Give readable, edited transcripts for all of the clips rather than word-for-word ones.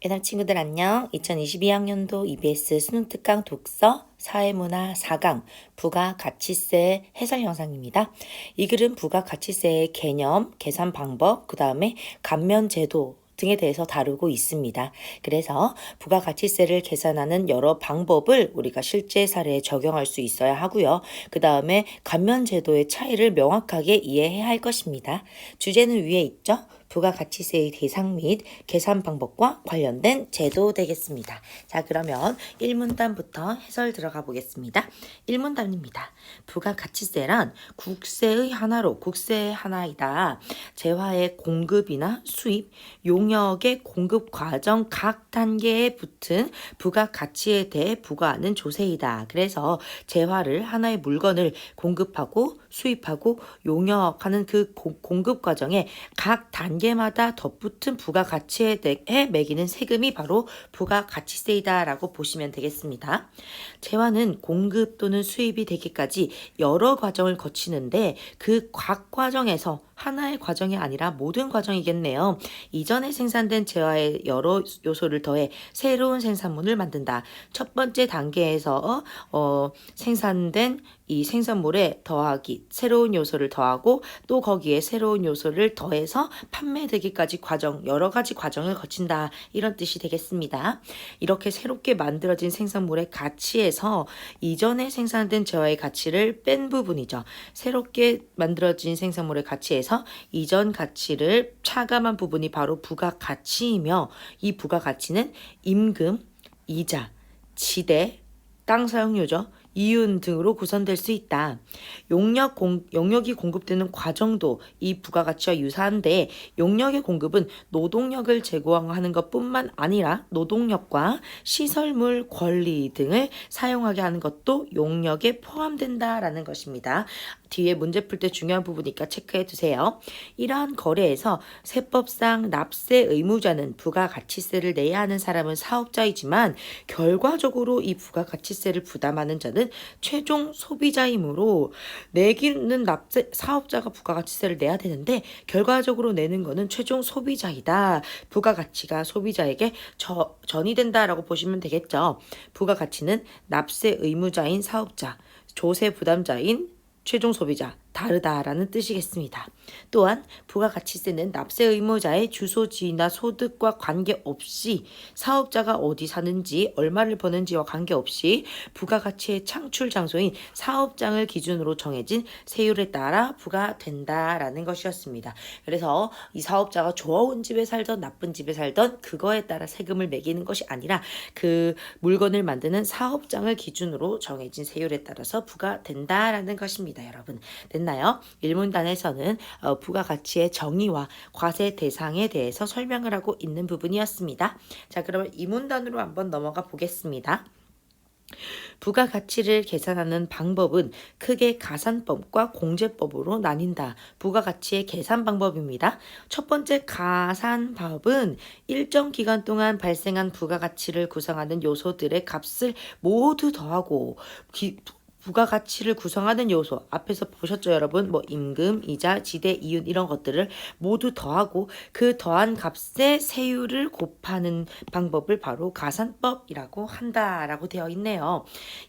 예당 친구들 안녕. 2022학년도 EBS 수능 특강 독서 사회문화 4강 부가가치세 해설 영상입니다. 이 글은 부가가치세의 개념, 계산 방법, 그 다음에 감면제도 등에 대해서 다루고 있습니다. 그래서 부가가치세를 계산하는 여러 방법을 우리가 실제 사례에 적용할 수 있어야 하고요. 그 다음에 감면제도의 차이를 명확하게 이해해야 할 것입니다. 주제는 위에 있죠? 부가가치세의 대상 및 계산 방법과 관련된 제도 되겠습니다. 자, 그러면 1문단부터 해설 들어가 보겠습니다. 1문단입니다. 부가가치세란 국세의 하나로 국세의 하나이다. 재화의 공급이나 수입, 용역의 공급 과정 각 단계에 붙은 부가가치에 대해 부과하는 조세이다. 그래서 재화를 하나의 물건을 공급하고 수입하고 용역하는 그 공급 과정에 각 단계마다 덧붙은 부가가치에 대해 매기는 세금이 바로 부가가치세이다라고 보시면 되겠습니다. 재화는 공급 또는 수입이 되기까지 여러 과정을 거치는데 그 각 과정에서 하나의 과정이 아니라 모든 과정이겠네요. 이전에 생산된 재화의 여러 요소를 더해 새로운 생산물을 만든다. 첫 번째 단계에서 생산된 이 생산물에 더하기, 새로운 요소를 더하고 또 거기에 새로운 요소를 더해서 판매되기까지 과정, 여러 가지 과정을 거친다. 이런 뜻이 되겠습니다. 이렇게 새롭게 만들어진 생산물의 가치에서 이전에 생산된 재화의 가치를 뺀 부분이죠. 새롭게 만들어진 생산물의 가치에서 이전 가치를 차감한 부분이 바로 부가가치이며 이 부가가치는 임금, 이자, 지대, 땅 사용료죠. 이윤 등으로 구성될 수 있다. 용역이 공급되는 과정도 이 부가가치와 유사한데 용역의 공급은 노동력을 제공하는 것뿐만 아니라 노동력과 시설물, 권리 등을 사용하게 하는 것도 용역에 포함된다라는 것입니다. 뒤에 문제 풀 때 중요한 부분이니까 체크해 두세요. 이러한 거래에서 세법상 납세 의무자는 부가가치세를 내야 하는 사람은 사업자이지만 결과적으로 이 부가가치세를 부담하는 자는 최종 소비자이므로 내기는 사업자가 부가가치세를 내야 되는데 결과적으로 내는 거는 최종 소비자이다. 부가가치가 소비자에게 전이된다라고 보시면 되겠죠. 부가가치는 납세 의무자인 사업자, 조세 부담자인 최종 소비자, 다르다라는 뜻이겠습니다. 또한 부가가치세는 납세 의무자의 주소지나 소득과 관계없이 사업자가 어디 사는지 얼마를 버는지와 관계없이 부가가치의 창출 장소인 사업장을 기준으로 정해진 세율에 따라 부과된다라는 것이었습니다. 그래서 이 사업자가 좋은 집에 살던 나쁜 집에 살던 그거에 따라 세금을 매기는 것이 아니라 그 물건을 만드는 사업장을 기준으로 정해진 세율에 따라서 부과된다라는 것입니다. 여러분 됐나요? 1문단에서는 부가가치의 정의와 과세 대상에 대해서 설명을 하고 있는 부분이었습니다. 자, 그러면 2문단으로 한번 넘어가 보겠습니다. 부가가치를 계산하는 방법은 크게 가산법과 공제법으로 나뉜다. 부가가치의 계산 방법입니다. 첫 번째 가산법은 일정 기간 동안 발생한 부가가치를 구성하는 요소들의 값을 모두 더하고 부가가치를 구성하는 요소 앞에서 보셨죠 여러분? 뭐 임금, 이자, 지대, 이윤 이런 것들을 모두 더하고 그 더한 값의 세율을 곱하는 방법을 바로 가산법이라고 한다라고 되어 있네요.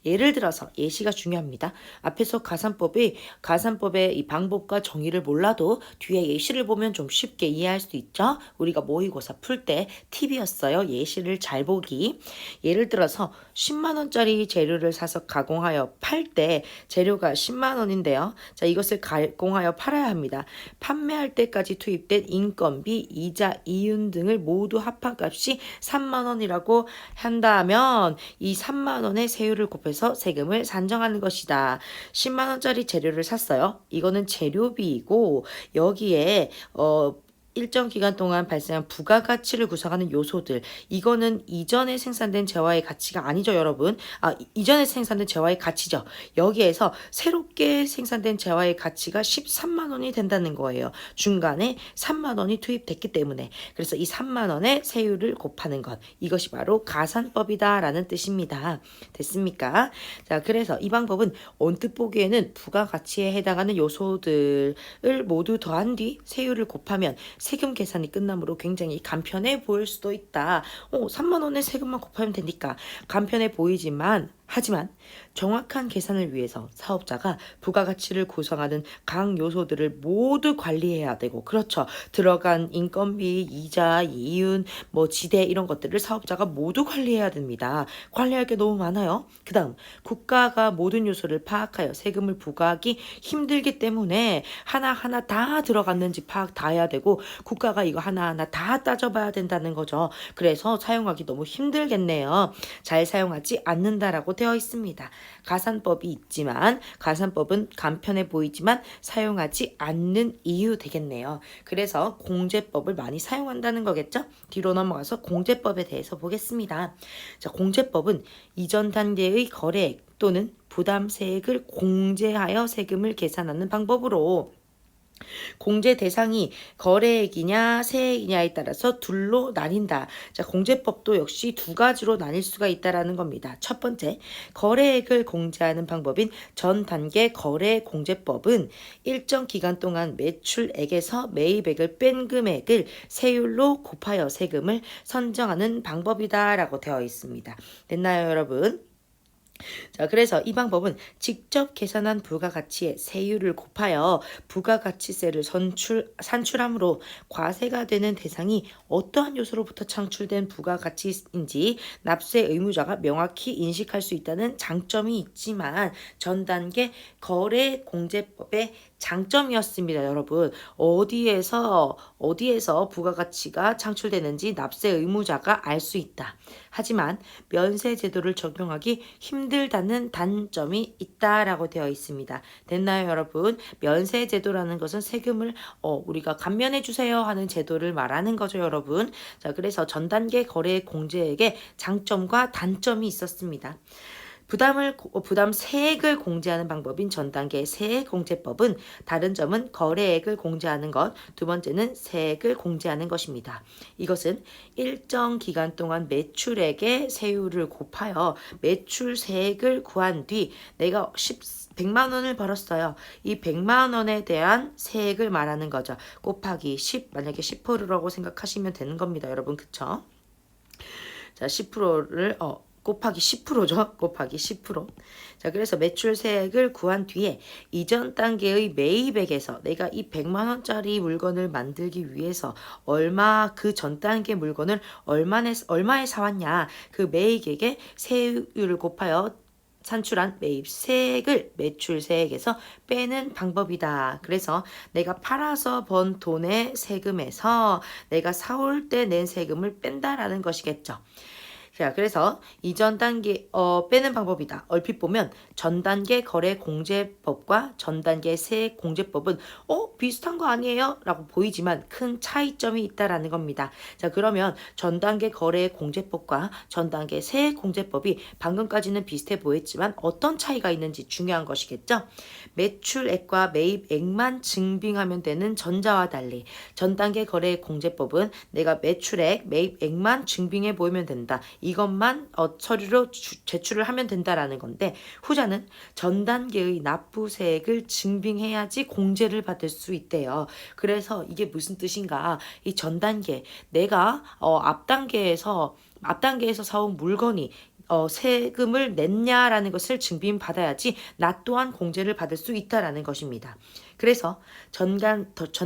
예를 들어서 예시가 중요합니다. 앞에서 가산법의 이 방법과 정의를 몰라도 뒤에 예시를 보면 좀 쉽게 이해할 수 있죠. 우리가 모의고사 풀 때 팁이었어요. 예시를 잘 보기. 예를 들어서 10만 원짜리 재료를 사서 가공하여 팔 때 재료가 10만 원인데요. 자, 이것을 가공하여 팔아야 합니다. 판매할 때까지 투입된 인건비, 이자, 이윤 등을 모두 합한 값이 3만 원이라고 한다면 이 3만 원의 세율을 곱해서 세금을 산정하는 것이다. 10만 원짜리 재료를 샀어요. 이거는 재료비이고 여기에 일정 기간 동안 발생한 부가가치를 구성하는 요소들 이거는 이전에 생산된 재화의 가치가 아니죠 여러분. 이전에 생산된 재화의 가치죠. 여기에서 새롭게 생산된 재화의 가치가 13만 원이 된다는 거예요. 중간에 3만 원이 투입됐기 때문에. 그래서 이 3만 원의 세율을 곱하는 것 이것이 바로 가산법이다 라는 뜻입니다. 됐습니까? 자, 그래서 이 방법은 언뜻 보기에는 부가가치에 해당하는 요소들을 모두 더한 뒤 세율을 곱하면 세금 계산이 끝나므로 굉장히 간편해 보일 수도 있다. 3만 원의 세금만 곱하면 되니까 간편해 보이지만 하지만 정확한 계산을 위해서 사업자가 부가가치를 구성하는 각 요소들을 모두 관리해야 되고, 그렇죠. 들어간 인건비, 이자, 이윤, 지대 이런 것들을 사업자가 모두 관리해야 됩니다. 관리할 게 너무 많아요. 그 다음 국가가 모든 요소를 파악하여 세금을 부과하기 힘들기 때문에 하나하나 다 들어갔는지 파악 다 해야 되고, 국가가 이거 하나하나 다 따져봐야 된다는 거죠. 그래서 사용하기 너무 힘들겠네요. 잘 사용하지 않는다라고 되어 있습니다. 가산법이 있지만 가산법은 간편해 보이지만 사용하지 않는 이유 되겠네요. 그래서 공제법을 많이 사용한다는 거겠죠? 뒤로 넘어가서 공제법에 대해서 보겠습니다. 자, 공제법은 이전 단계의 거래액 또는 부담세액을 공제하여 세금을 계산하는 방법으로 공제 대상이 거래액이냐 세액이냐에 따라서 둘로 나뉜다. 자, 공제법도 역시 두 가지로 나뉠 수가 있다라는 겁니다. 첫 번째, 거래액을 공제하는 방법인 전 단계 거래 공제법은 일정 기간 동안 매출액에서 매입액을 뺀 금액을 세율로 곱하여 세금을 선정하는 방법이다라고 되어 있습니다. 됐나요, 여러분? 자, 그래서 이 방법은 직접 계산한 부가가치의 세율을 곱하여 부가가치세를 산출함으로 과세가 되는 대상이 어떠한 요소로부터 창출된 부가가치인지 납세 의무자가 명확히 인식할 수 있다는 장점이 있지만 전 단계 거래공제법의 장점이었습니다, 여러분. 어디에서 부가가치가 창출되는지 납세 의무자가 알 수 있다. 하지만 면세 제도를 적용하기 힘들다는 단점이 있다라고 되어 있습니다. 됐나요, 여러분? 면세 제도라는 것은 세금을 우리가 감면해 주세요 하는 제도를 말하는 거죠, 여러분. 자, 그래서 전 단계 거래 공제액의 장점과 단점이 있었습니다. 부담 세액을 공제하는 방법인 전 단계 세액 공제법은 다른 점은 거래액을 공제하는 것, 두 번째는 세액을 공제하는 것입니다. 이것은 일정 기간 동안 매출액의 세율을 곱하여 매출 세액을 구한 뒤 내가 100만 원을 벌었어요. 이 100만 원에 대한 세액을 말하는 거죠. 곱하기 10, 만약에 10%라고 생각하시면 되는 겁니다, 여러분. 그쵸? 자, 10%를 곱하기 10%죠. 곱하기 10%. 자, 그래서 매출세액을 구한 뒤에 이전 단계의 매입액에서 내가 이 100만 원짜리 물건을 만들기 위해서 그 전 단계 물건을 얼마에 사왔냐, 그 매입액에 세율을 곱하여 산출한 매입세액을 매출세액에서 빼는 방법이다. 그래서 내가 팔아서 번 돈의 세금에서 내가 사올 때 낸 세금을 뺀다라는 것이겠죠. 자, 그래서 이전 단계 빼는 방법이다. 얼핏 보면 전 단계 거래 공제법과 전 단계 세액 공제법은 비슷한 거 아니에요? 라고 보이지만 큰 차이점이 있다라는 겁니다. 자, 그러면 전 단계 거래 공제법과 전 단계 세액 공제법이 방금까지는 비슷해 보였지만 어떤 차이가 있는지 중요한 것이겠죠? 매출액과 매입액만 증빙하면 되는 전자와 달리 전 단계 거래 공제법은 내가 매출액, 매입액만 증빙해 보이면 된다. 이것만 서류로 제출을 하면 된다라는 건데, 후자는 전 단계의 납부세액을 증빙해야지 공제를 받을 수 있대요. 그래서 이게 무슨 뜻인가? 이 전 단계, 내가 앞 단계에서 사온 물건이 세금을 냈냐라는 것을 증빙받아야지 나 또한 공제를 받을 수 있다라는 것입니다. 그래서 전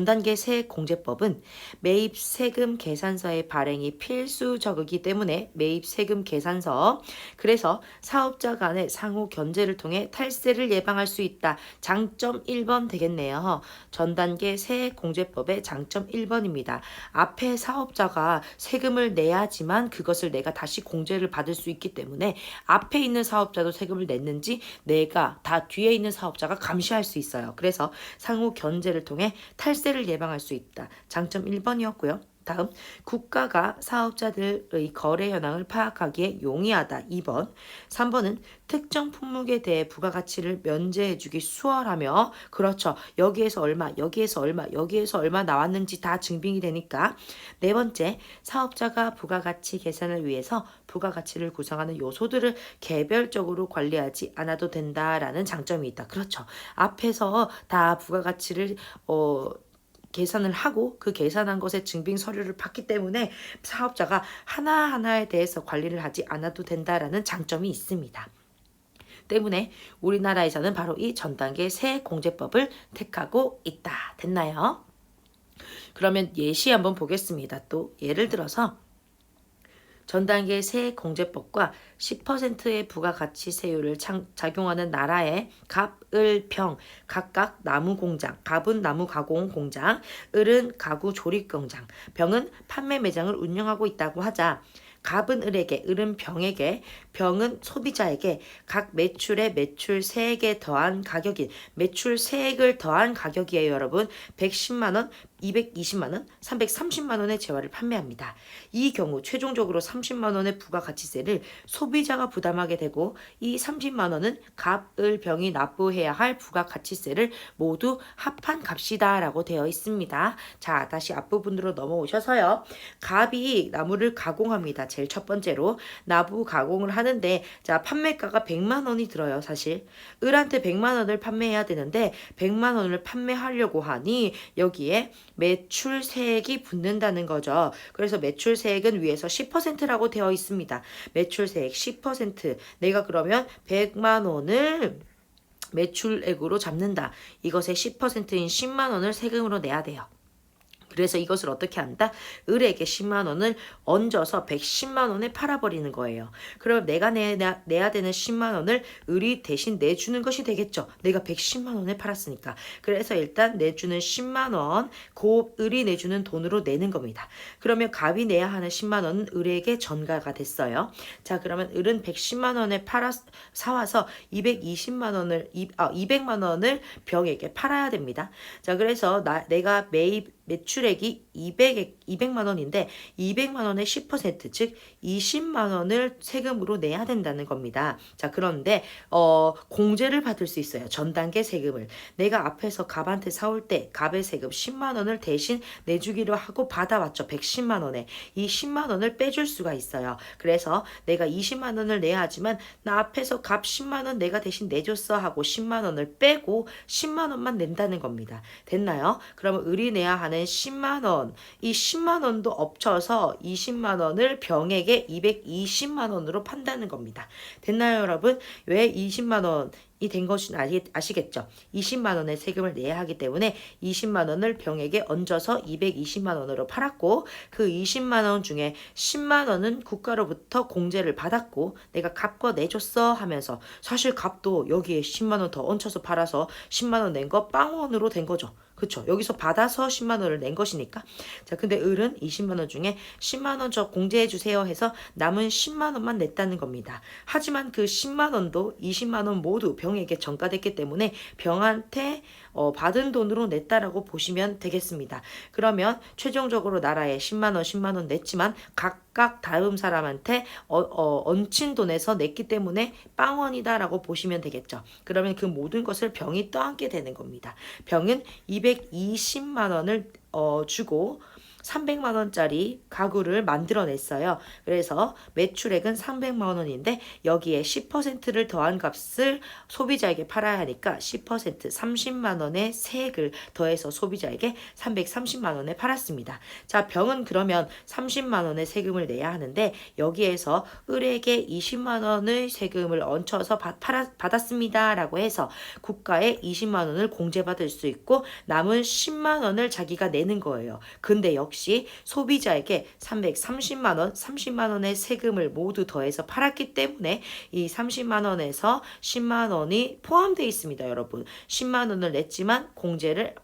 단계 세액 공제법은 매입 세금 계산서의 발행이 필수적이기 때문에 매입 세금 계산서, 그래서 사업자 간의 상호 견제를 통해 탈세를 예방할 수 있다. 장점 1번 되겠네요. 전 단계 세액 공제법의 장점 1번입니다. 앞에 사업자가 세금을 내야지만 그것을 내가 다시 공제를 받을 수 있기 때문에 앞에 있는 사업자도 세금을 냈는지 내가 다 뒤에 있는 사업자가 감시할 수 있어요. 그래서 상호 견제를 통해 탈세를 예방할 수 있다. 장점 1번이었고요. 다음, 국가가 사업자들의 거래 현황을 파악하기에 용이하다. 2번. 3번은 특정 품목에 대해 부가가치를 면제해주기 수월하며, 그렇죠. 여기에서 얼마, 여기에서 얼마, 여기에서 얼마 나왔는지 다 증빙이 되니까. 네 번째, 사업자가 부가가치 계산을 위해서 부가가치를 구성하는 요소들을 개별적으로 관리하지 않아도 된다라는 장점이 있다. 그렇죠. 앞에서 다 부가가치를 계산을 하고 그 계산한 것의 증빙 서류를 받기 때문에 사업자가 하나하나에 대해서 관리를 하지 않아도 된다라는 장점이 있습니다. 때문에 우리나라에서는 바로 이 전 단계 세액공제법을 택하고 있다. 됐나요? 그러면 예시 한번 보겠습니다. 또 예를 들어서 전 단계 세액공제법과 10%의 부가가치세율을 작용하는 나라의 갑, 을, 병 각각 나무공장, 갑은 나무 가공 공장, 을은 가구 조립 공장, 병은 판매 매장을 운영하고 있다고 하자. 갑은 을에게, 을은 병에게, 병은 소비자에게 각 매출에 매출 세액에 더한 가격인 매출 세액을 더한 가격이에요, 여러분. 110만 원, 220만 원, 330만 원의 재화를 판매합니다. 이 경우 최종적으로 30만 원의 부가가치세를 소비자가 부담하게 되고 이 30만 원은 갑, 을, 병이 납부해야 할 부가가치세를 모두 합한 값이다라고 되어 있습니다. 자, 다시 앞부분으로 넘어오셔서요. 갑이 나무를 가공합니다. 제일 첫 번째로 나무 가공을 하는데 자, 판매가가 100만 원이 들어요, 사실. 을한테 100만 원을 판매해야 되는데 100만 원을 판매하려고 하니 여기에 매출세액이 붙는다는 거죠. 그래서 매출세액은 위에서 10%라고 되어 있습니다. 매출세액 10%. 내가 그러면 100만 원을 매출액으로 잡는다. 이것의 10%인 10만 원을 세금으로 내야 돼요. 그래서 이것을 어떻게 한다? 을에게 10만 원을 얹어서 110만 원에 팔아버리는 거예요. 그럼 내가 내야 되는 10만 원을 을이 대신 내주는 것이 되겠죠. 내가 110만 원에 팔았으니까. 그래서 일단 내주는 10만 원, 을이 내주는 돈으로 내는 겁니다. 그러면 갑이 내야 하는 10만 원은 을에게 전가가 됐어요. 자, 그러면 을은 110만 원에 사와서 200만 원을 병에게 팔아야 됩니다. 자, 그래서 내가 매출액이 200만 원인데 200만 원의 10%, 즉 20만 원을 세금으로 내야 된다는 겁니다. 자, 그런데 공제를 받을 수 있어요. 전 단계 세금을. 내가 앞에서 갑한테 사올 때 갑의 세금 10만 원을 대신 내주기로 하고 받아왔죠. 110만 원에. 이 10만 원을 빼줄 수가 있어요. 그래서 내가 20만 원을 내야 하지만 나 앞에서 갑 10만 원 내가 대신 내줬어 하고 10만 원을 빼고 10만 원만 낸다는 겁니다. 됐나요? 그러면 을이 내야 하는 10만 원, 이 10만 원도 엎쳐서 20만 원을 병에게 220만 원으로 판다는 겁니다. 됐나요, 여러분? 왜 20만 원이 된 것은 아시겠죠? 20만 원의 세금을 내야 하기 때문에 20만 원을 병에게 얹어서 220만 원으로 팔았고 그 20만 원 중에 10만 원은 국가로부터 공제를 받았고 내가 갑거 내줬어 하면서 사실 갑도 여기에 10만 원 더 얹혀서 팔아서 10만 원 낸 거 빵원으로 된 거죠. 그쵸? 여기서 받아서 10만 원을 낸 것이니까. 자, 근데 을은 20만 원 중에 10만 원 저 공제해 주세요 해서 남은 10만 원만 냈다는 겁니다. 하지만 그 10만 원도 20만 원 모두 병에게 전가됐기 때문에 병한테 받은 돈으로 냈다라고 보시면 되겠습니다. 그러면 최종적으로 나라에 10만 원 냈지만 각각 다음 사람한테 얹힌 돈에서 냈기 때문에 빵원이다라고 보시면 되겠죠. 그러면 그 모든 것을 병이 떠안게 되는 겁니다. 병은 220만 원을 주고 300만 원짜리 가구를 만들어냈어요. 그래서 매출액은 300만 원인데 여기에 10%를 더한 값을 소비자에게 팔아야 하니까 10% 30만 원의 세액을 더해서 소비자에게 330만 원에 팔았습니다. 자, 병은 그러면 30만 원의 세금을 내야 하는데 여기에서 을에게 20만 원의 세금을 얹혀서 받았습니다. 라고 해서 국가에 20만 원을 공제받을 수 있고 남은 10만 원을 자기가 내는 거예요. 근데 역시 소비자에게 330만 원, 30만 원의 세금을 모두 더해서 팔았기 때문에 이 30만 원에서 10만 원이 포함되어 있습니다, 여러분. 10만 원을 냈지만 공제를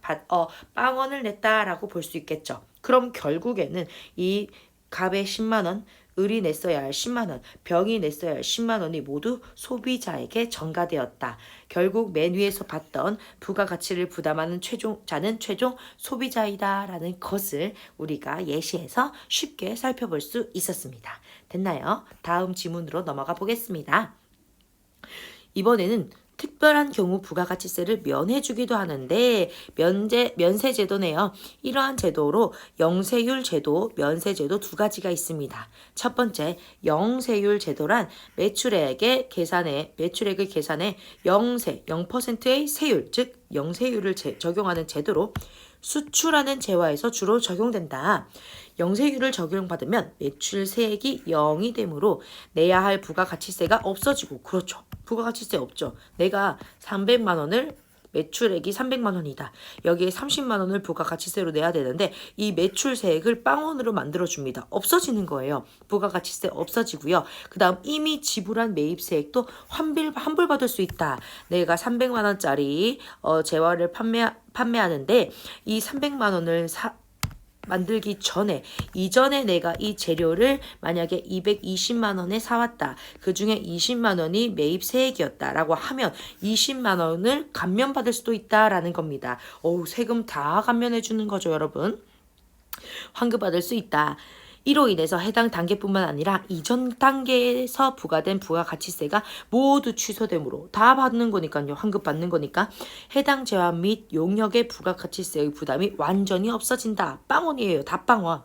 빵원을 냈다라고 볼 수 있겠죠. 그럼 결국에는 이 갑의 10만 원, 을이 냈어야 할 10만 원, 병이 냈어야 할 10만 원이 모두 소비자에게 전가되었다. 결국 맨 위에서 봤던 부가가치를 부담하는 자는 최종 소비자이다 라는 것을 우리가 예시에서 쉽게 살펴볼 수 있었습니다. 됐나요? 다음 지문으로 넘어가 보겠습니다. 이번에는 특별한 경우 부가가치세를 면해주기도 하는데 면세제도네요. 이러한 제도로 영세율 제도, 면세제도 두 가지가 있습니다. 첫 번째, 영세율 제도란 매출액을 계산해 0%의 세율, 즉 영세율을 적용하는 제도로 수출하는 재화에서 주로 적용된다. 영세율을 적용받으면 매출세액이 0이 되므로 내야 할 부가가치세가 없어지고, 그렇죠. 부가가치세 없죠. 내가 300만 원을 매출액이 300만 원이다. 여기에 30만 원을 부가가치세로 내야 되는데 이 매출세액을 빵원으로 만들어줍니다. 없어지는 거예요. 부가가치세 없어지고요. 그 다음 이미 지불한 매입세액도 환불받을 수 있다. 내가 300만 원짜리 재화를 판매하는데 이 300만 원을 만들기 전에 이전에 내가 이 재료를 만약에 220만 원에 사왔다. 그 중에 20만 원이 매입세액이었다라고 하면 20만 원을 감면받을 수도 있다라는 겁니다. 세금 다 감면해 주는 거죠, 여러분. 환급받을 수 있다. 이로 인해서 해당 단계뿐만 아니라 이전 단계에서 부과된 부가가치세가 모두 취소되므로 다 받는 거니까요. 환급 받는 거니까 해당 재화 및 용역의 부가가치세의 부담이 완전히 없어진다. 빵원이에요. 다 빵원.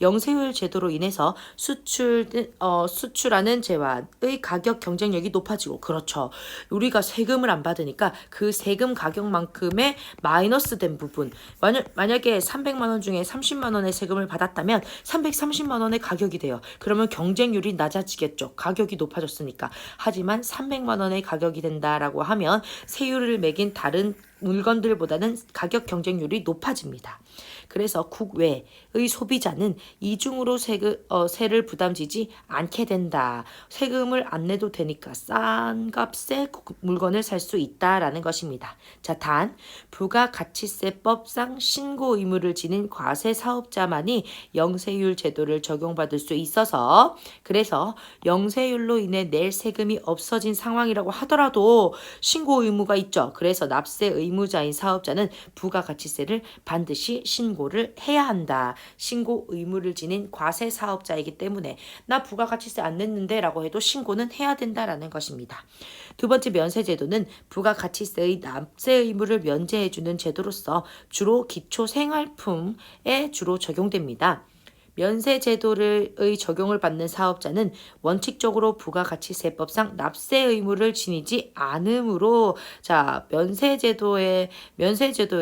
영세율 제도로 인해서 수출하는 재화의 가격 경쟁력이 높아지고, 그렇죠. 우리가 세금을 안 받으니까 그 세금 가격만큼의 마이너스 된 부분, 만약에 300만 원 중에 30만 원의 세금을 받았다면 330만 원의 가격이 돼요. 그러면 경쟁률이 낮아지겠죠. 가격이 높아졌으니까. 하지만 300만 원의 가격이 된다라고 하면 세율을 매긴 다른 물건들보다는 가격 경쟁률이 높아집니다. 그래서 국외의 소비자는 이중으로 세를 부담지지 않게 된다. 세금을 안 내도 되니까 싼 값에 물건을 살 수 있다라는 것입니다. 자, 단 부가가치세법상 신고 의무를 지닌 과세 사업자만이 영세율 제도를 적용받을 수 있어서, 그래서 영세율로 인해 낼 세금이 없어진 상황이라고 하더라도 신고 의무가 있죠. 그래서 납세 의무자인 사업자는 부가가치세를 반드시 신고를 해야 한다. 신고 의무를 지닌 과세 사업자이기 때문에 나 부가가치세 안 냈는데 라고 해도 신고는 해야 된다라는 것입니다. 두 번째 면세제도는 부가가치세의 납세 의무를 면제해주는 제도로서 주로 기초생활품에 주로 적용됩니다. 면세제도의 적용을 받는 사업자는 원칙적으로 부가가치세법상 납세 의무를 지니지 않으므로, 자, 면세제도의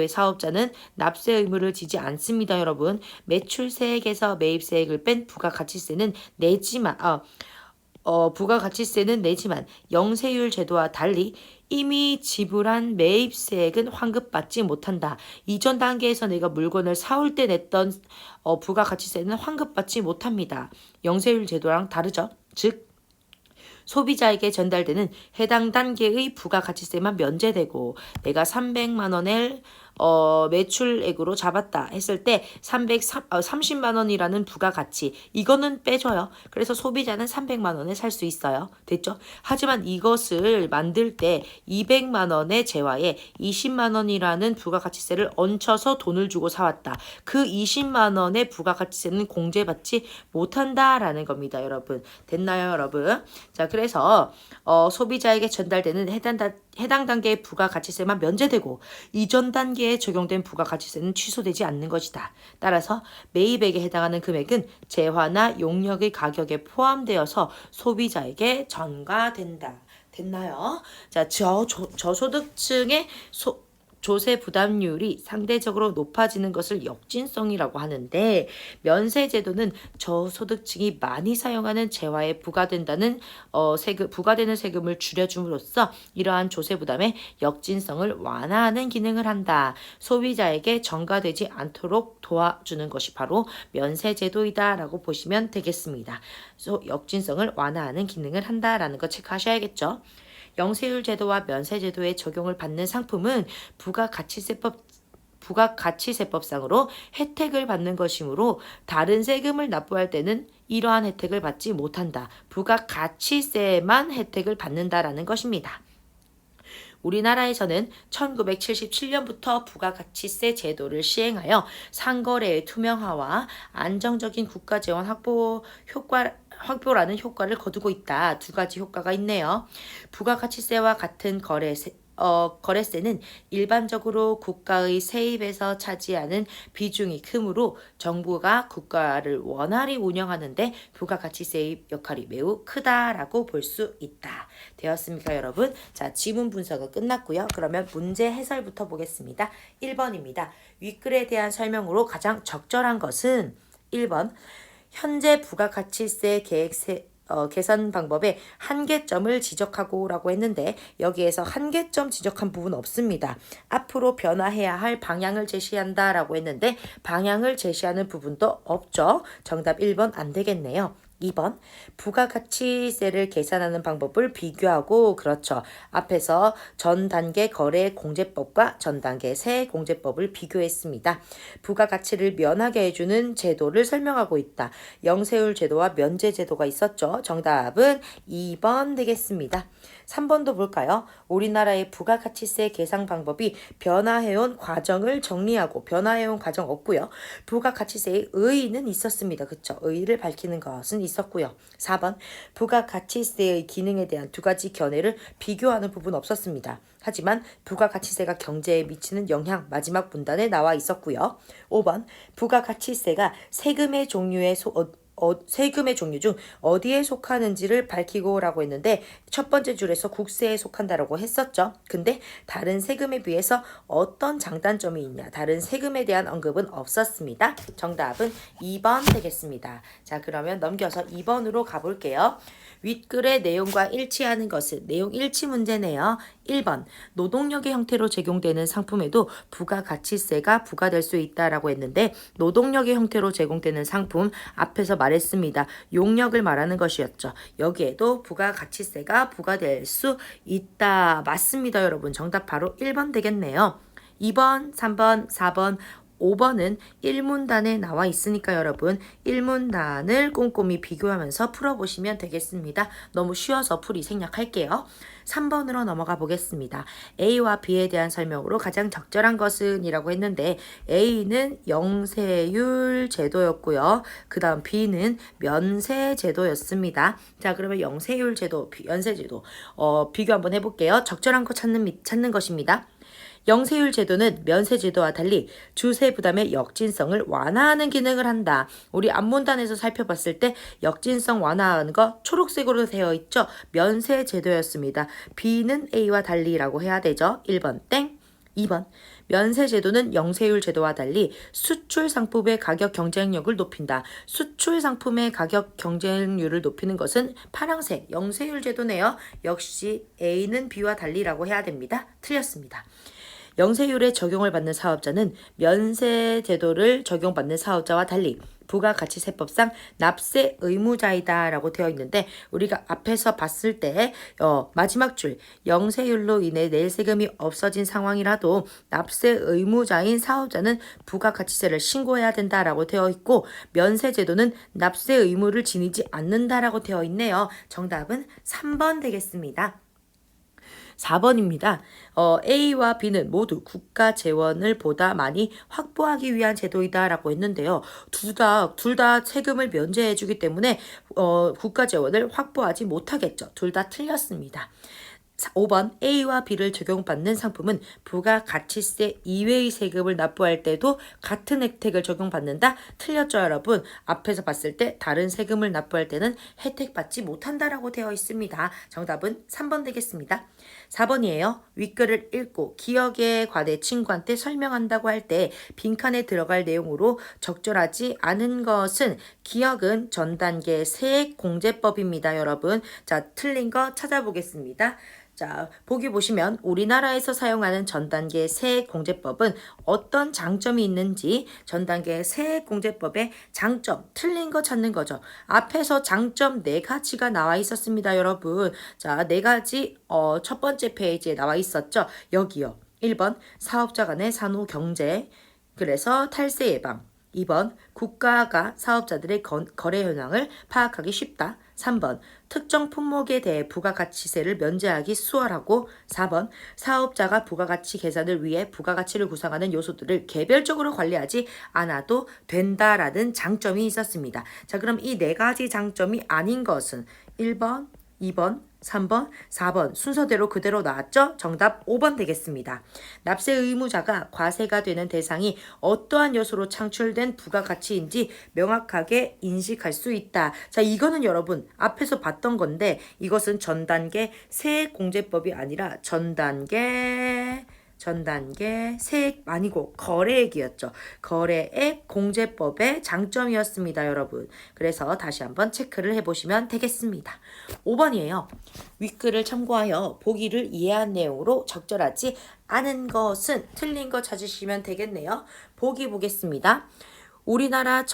사업자는 납세 의무를 지지 않습니다, 여러분. 매출세액에서 매입세액을 뺀 부가가치세는 내지만 영세율 제도와 달리 이미 지불한 매입세액은 환급받지 못한다. 이전 단계에서 내가 물건을 사올 때 냈던 부가가치세는 환급받지 못합니다. 영세율 제도랑 다르죠. 즉 소비자에게 전달되는 해당 단계의 부가가치세만 면제되고, 내가 300만 원을 매출액으로 잡았다 했을 때 30만 원이라는 부가가치, 이거는 빼줘요. 그래서 소비자는 300만 원에 살 수 있어요. 됐죠? 하지만 이것을 만들 때 200만 원의 재화에 20만 원이라는 부가가치세를 얹혀서 돈을 주고 사왔다. 그 20만 원의 부가가치세는 공제받지 못한다라는 겁니다, 여러분. 됐나요, 여러분? 자, 그래서 소비자에게 전달되는 해당 단계의 부가가치세만 면제되고 이전 단계에 적용된 부가가치세는 취소되지 않는 것이다. 따라서 매입액에 해당하는 금액은 재화나 용역의 가격에 포함되어서 소비자에게 전가된다. 됐나요? 자, 저소득층의 조세 부담률이 상대적으로 높아지는 것을 역진성이라고 하는데, 면세제도는 저소득층이 많이 사용하는 재화에 부과되는 세금을 줄여줌으로써 이러한 조세 부담의 역진성을 완화하는 기능을 한다. 소비자에게 전가되지 않도록 도와주는 것이 바로 면세제도이다라고 보시면 되겠습니다. 역진성을 완화하는 기능을 한다라는 거 체크하셔야겠죠. 영세율 제도와 면세제도의 적용을 받는 상품은 부가가치세법상으로 혜택을 받는 것이므로 다른 세금을 납부할 때는 이러한 혜택을 받지 못한다. 부가가치세만 혜택을 받는다라는 것입니다. 우리나라에서는 1977년부터 부가가치세 제도를 시행하여 상거래의 투명화와 안정적인 국가 재원 확보라는 효과를 거두고 있다. 두 가지 효과가 있네요. 부가가치세와 같은 거래세는 일반적으로 국가의 세입에서 차지하는 비중이 크므로 정부가 국가를 원활히 운영하는데 부가가치세의 역할이 매우 크다라고 볼 수 있다. 되었습니까, 여러분? 자, 지문 분석은 끝났고요. 그러면 문제 해설부터 보겠습니다. 1번입니다. 윗글에 대한 설명으로 가장 적절한 것은 1번 현재 부가가치세 개선 방법의 한계점을 지적하고 라고 했는데 여기에서 한계점 지적한 부분 없습니다. 앞으로 변화해야 할 방향을 제시한다 라고 했는데 방향을 제시하는 부분도 없죠. 정답 1번 안 되겠네요. 2번 부가가치세를 계산하는 방법을 비교하고 그렇죠. 앞에서 전 단계 거래 공제법과 전 단계 세액 공제법을 비교했습니다. 부가가치를 면하게 해주는 제도를 설명하고 있다. 영세율 제도와 면제 제도가 있었죠. 정답은 2번 되겠습니다. 3번도 볼까요? 우리나라의 부가가치세 계산 방법이 변화해온 과정을 정리하고 변화해온 과정 없고요. 부가가치세의 의의는 있었습니다. 그쵸? 의의를 밝히는 것은 있었고요. 4번 부가가치세의 기능에 대한 두 가지 견해를 비교하는 부분 없었습니다. 하지만 부가가치세가 경제에 미치는 영향 마지막 문단에 나와 있었고요. 5번 부가가치세가 세금의 종류 중 어디에 속하는지를 밝히고 라고 했는데 첫 번째 줄에서 국세에 속한다라고 했었죠. 근데 다른 세금에 비해서 어떤 장단점이 있냐 다른 세금에 대한 언급은 없었습니다. 정답은 2번 되겠습니다. 자, 그러면 넘겨서 2번으로 가볼게요. 윗글의 내용과 일치하는 것은 내용 일치 문제네요. 1번 노동력의 형태로 제공되는 상품에도 부가가치세가 부과될 수 있다라고 했는데 노동력의 형태로 제공되는 상품 앞에서 말했습니다. 용역을 말하는 것이었죠. 여기에도 부가가치세가 부과될 수 있다. 맞습니다, 여러분. 정답 바로 1번 되겠네요. 2번, 3번, 4번, 5번은 1문단에 나와 있으니까 여러분 1문단을 꼼꼼히 비교하면서 풀어보시면 되겠습니다. 너무 쉬워서 풀이 생략할게요. 3번으로 넘어가 보겠습니다. A와 B에 대한 설명으로 가장 적절한 것은 이라고 했는데 A는 영세율 제도였고요. 그 다음 B는 면세 제도였습니다. 자, 그러면 영세율 제도, 면세 제도 비교 한번 해볼게요. 적절한 거 찾는 것입니다. 영세율 제도는 면세 제도와 달리 주세 부담의 역진성을 완화하는 기능을 한다. 우리 앞문단에서 살펴봤을 때 역진성 완화하는 거 초록색으로 되어 있죠. 면세 제도였습니다. B는 A와 달리라고 해야 되죠. 1번 땡. 2번 면세 제도는 영세율 제도와 달리 수출 상품의 가격 경쟁력을 높인다. 수출 상품의 가격 경쟁률을 높이는 것은 파란색 영세율 제도네요. 역시 A는 B와 달리라고 해야 됩니다. 틀렸습니다. 영세율에 적용을 받는 사업자는 면세 제도를 적용받는 사업자와 달리 부가가치세법상 납세 의무자이다 라고 되어 있는데 우리가 앞에서 봤을 때 마지막 줄 영세율로 인해 낼 세금이 없어진 상황이라도 납세 의무자인 사업자는 부가가치세를 신고해야 된다라고 되어 있고 면세 제도는 납세 의무를 지니지 않는다라고 되어 있네요. 정답은 3번 되겠습니다. 4번입니다. A와 B는 모두 국가 재원을 보다 많이 확보하기 위한 제도이다 라고 했는데요. 둘 다 세금을 면제해 주기 때문에 국가 재원을 확보하지 못하겠죠. 둘 다 틀렸습니다. 5번 A와 B를 적용받는 상품은 부가가치세 이외의 세금을 납부할 때도 같은 혜택을 적용받는다? 틀렸죠, 여러분? 앞에서 봤을 때 다른 세금을 납부할 때는 혜택받지 못한다라고 되어 있습니다. 정답은 3번 되겠습니다. 4번이에요. 윗글을 읽고 기억에 관해 친구한테 설명한다고 할 때 빈칸에 들어갈 내용으로 적절하지 않은 것은 기억은 전 단계 세액 공제법입니다, 여러분. 자, 틀린 거 찾아보겠습니다. 자, 보기 보시면 우리나라에서 사용하는 전단계 세액공제법은 어떤 장점이 있는지 전단계 세액공제법의 장점, 틀린 거 찾는 거죠. 앞에서 장점 4가지가 나와 있었습니다, 여러분. 자, 4가지 첫 번째 페이지에 나와 있었죠. 여기요. 1번 사업자 간의 산후 경제, 그래서 탈세 예방. 2번 국가가 사업자들의 거래 현황을 파악하기 쉽다. 3번 특정 품목에 대해 부가가치세를 면제하기 수월하고 4번 사업자가 부가가치 계산을 위해 부가가치를 구성하는 요소들을 개별적으로 관리하지 않아도 된다라는 장점이 있었습니다. 자, 그럼 이 4가지 장점이 아닌 것은 1번, 2번, 3번, 4번 순서대로 그대로 나왔죠? 정답 5번 되겠습니다. 납세 의무자가 과세가 되는 대상이 어떠한 요소로 창출된 부가가치인지 명확하게 인식할 수 있다. 자, 이거는 여러분 앞에서 봤던 건데 이것은 전단계 세액공제법이 아니라 전단계 세액 아니고 거래액이었죠. 거래액 공제법의 장점이었습니다, 여러분. 그래서 다시 한번 체크를 해보시면 되겠습니다. 5번이에요. 윗글을 참고하여 보기를 이해한 내용으로 적절하지 않은 것은 틀린 거 찾으시면 되겠네요. 보기 보겠습니다. 우리나라에서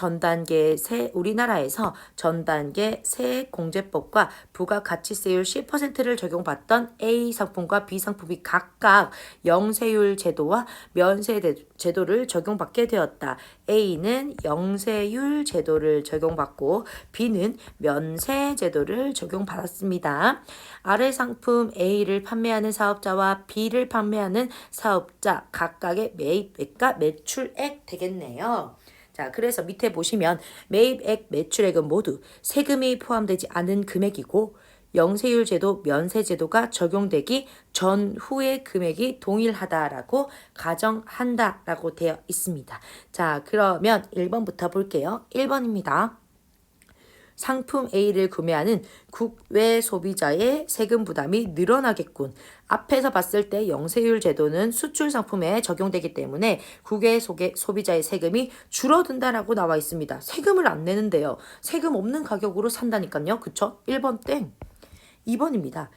전단계 세액공제법과 부가가치세율 10%를 적용받던 A 상품과 B 상품이 각각 영세율 제도와 면세 제도를 적용받게 되었다. A는 영세율 제도를 적용받고 B는 면세 제도를 적용받았습니다. 아래 상품 A를 판매하는 사업자와 B를 판매하는 사업자 각각의 매입액과 매출액 되겠네요. 자, 그래서 밑에 보시면 매입액, 매출액은 모두 세금이 포함되지 않은 금액이고 영세율 제도, 면세 제도가 적용되기 전후의 금액이 동일하다라고 가정한다라고 되어 있습니다. 자, 그러면 1번부터 볼게요. 1번입니다. 상품 A를 구매하는 국외 소비자의 세금 부담이 늘어나겠군. 앞에서 봤을 때 영세율 제도는 수출 상품에 적용되기 때문에 국외 소비자의 세금이 줄어든다라고 나와 있습니다. 세금을 안 내는데요. 세금 없는 가격으로 산다니까요. 그쵸? 1번 땡. 2번입니다.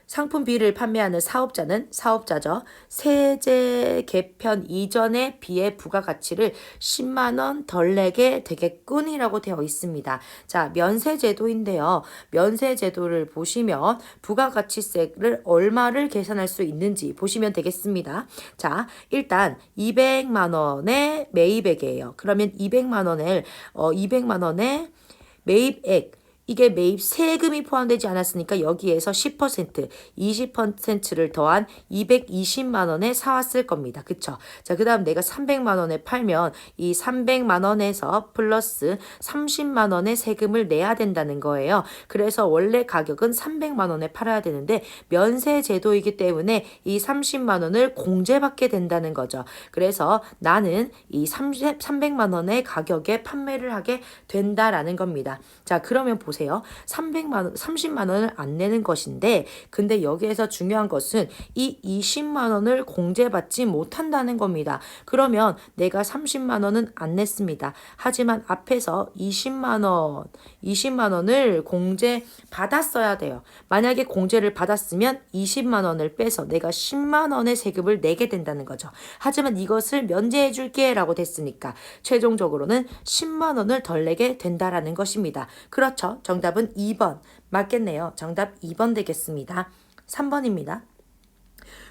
상품 B를 판매하는 사업자죠. 세제 개편 이전에 B의 부가가치를 10만 원 덜 내게 되겠군이라고 되어 있습니다. 자, 면세제도인데요. 면세제도를 보시면 부가가치세를 얼마를 계산할 수 있는지 보시면 되겠습니다. 자, 일단 200만 원의 매입액이에요. 그러면 200만 원의 매입액 이게 매입 세금이 포함되지 않았으니까 여기에서 10%, 20%를 더한 220만 원에 사왔을 겁니다. 그쵸? 자, 그 다음 내가 300만 원에 팔면 이 300만 원에서 플러스 30만 원의 세금을 내야 된다는 거예요. 그래서 원래 가격은 300만 원에 팔아야 되는데 면세 제도이기 때문에 이 30만 원을 공제받게 된다는 거죠. 그래서 나는 이 300만 원의 가격에 판매를 하게 된다라는 겁니다. 자, 그러면 보세요. 30만 원을 안 내는 것인데 근데 여기에서 중요한 것은 이 20만 원을 공제받지 못한다는 겁니다. 그러면 내가 30만 원은 안 냈습니다. 하지만 앞에서 20만 원을 공제 받았어야 돼요. 만약에 공제를 받았으면 20만 원을 빼서 내가 10만 원의 세금을 내게 된다는 거죠. 하지만 이것을 면제해 줄게 라고 됐으니까 최종적으로는 10만 원을 덜 내게 된다라는 것입니다. 그렇죠. 정답은 2번. 맞겠네요. 정답 2번 되겠습니다. 3번입니다.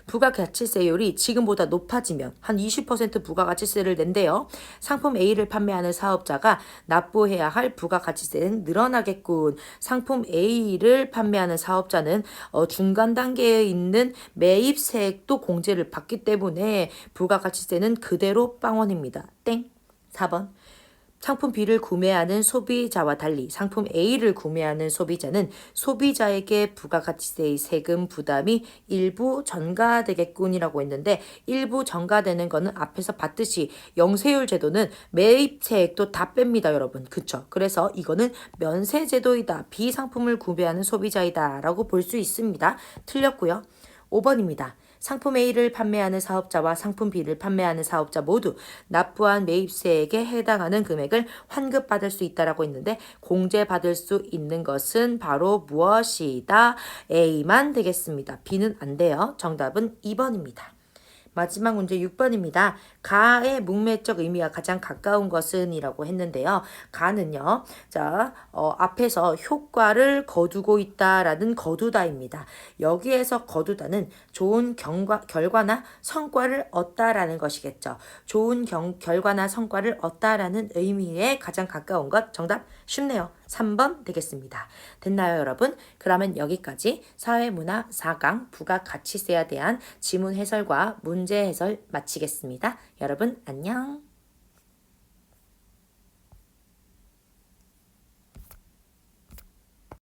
부가가치세율이 지금보다 높아지면 한 20% 부가가치세를 낸대요. 상품 A를 판매하는 사업자가 납부해야 할 부가가치세는 늘어나겠군. 상품 A를 판매하는 사업자는 중간 단계에 있는 매입세액도 공제를 받기 때문에 부가가치세는 그대로 빵원입니다. 땡. 4번. 상품 B를 구매하는 소비자와 달리 상품 A를 구매하는 소비자는 소비자에게 부가가치세의 세금 부담이 일부 전가되겠군이라고 했는데 일부 전가되는 거는 앞에서 봤듯이 영세율 제도는 매입세액도 다 뺍니다, 여러분. 그쵸? 그래서 이거는 면세제도이다. B 상품을 구매하는 소비자이다 라고 볼 수 있습니다. 틀렸고요. 5번입니다. 상품 A를 판매하는 사업자와 상품 B를 판매하는 사업자 모두 납부한 매입세액에 해당하는 금액을 환급받을 수 있다라고 했는데 공제받을 수 있는 것은 바로 무엇이다? A만 되겠습니다. B는 안 돼요. 정답은 2번입니다. 마지막 문제 6번입니다. 가의 문맥적 의미와 가장 가까운 것은 이라고 했는데요. 가는요. 자, 앞에서 효과를 거두고 있다라는 거두다입니다. 여기에서 거두다는 좋은 결과나 성과를 얻다라는 것이겠죠. 좋은 결과나 성과를 얻다라는 의미에 가장 가까운 것 정답 쉽네요. 3번 되겠습니다. 됐나요, 여러분? 그러면 여기까지 사회문화 4강 부가가치세에 대한 지문 해설과 문제 해설 마치겠습니다. 여러분 안녕.